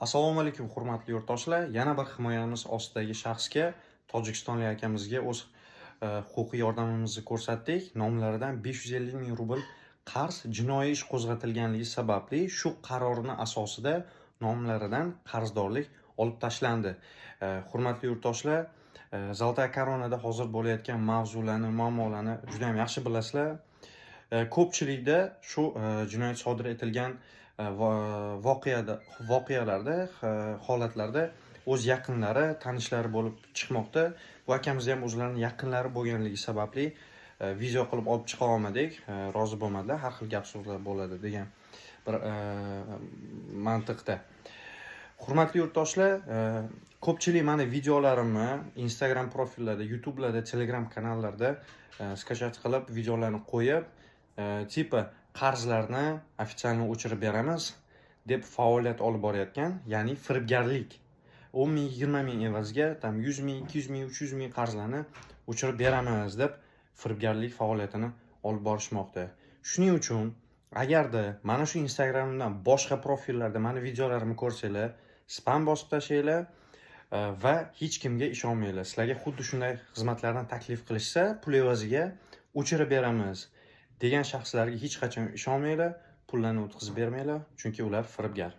Assalomu alaykum hurmatli yurtdoshlar. Yana bir himoyamiz ostidagi shaxsga, tojikistonlik akamizga o'z huquqiy yordamimizni ko'rsatdik. Nomlaridan 550 ming rubl qarz jinoiy ish qo'zg'atilganligi sababli shu qarorning asosida nomlaridan qarzdorlik olib tashlandi. Hurmatli yurtdoshlar, Zolotaya koronada hozir bo'layotgan mavzularni, muammolarni juda ham yaxshi bilasizlar. Ko'pchilikda shu jinoyat sodir etilgan voqealarda, holatlarda o'z yaqinlari, tanishlari bo'lib chiqmoqda. Bu akamiz ham o'zlarining yaqinlari bo'lganligi sababli video qilib olib chiqa olmadik, rozi bo'lmadilar. Har xil gap so'zlar bo'ladi degan bir mantiqda. Hurmatli yurtdoshlar, ko'pchilik meni videolarimni Instagram profillarda, YouTube'larda, Telegram kanallarda skachat qilib videolarni qo'yib, tipa qarzlarni ofitsialni o'chirib beramiz deb faoliyat olib borayotgan, ya'ni firibgarlik. 10 ming, 20 ming evaziga 100 ming, 200 ming, 300 ming qarzlarni o'chirib beramiz deb firibgarlik faoliyatini olib borishmoqda. Shuning uchun agarda mana shu Instagramdan boshqa profillarda meni videolarimni ko'rsanglar, spam bosib tashlanglar va hech kimga ishonmanglar. Sizlarga xuddi shunday xizmatlardan taklif qilishsa, pul evaziga o'chirib beramiz degan shaxslarga hech qachon ishonmanglar, pullarni o'tkazib bermanglar, chunki ular firibgar.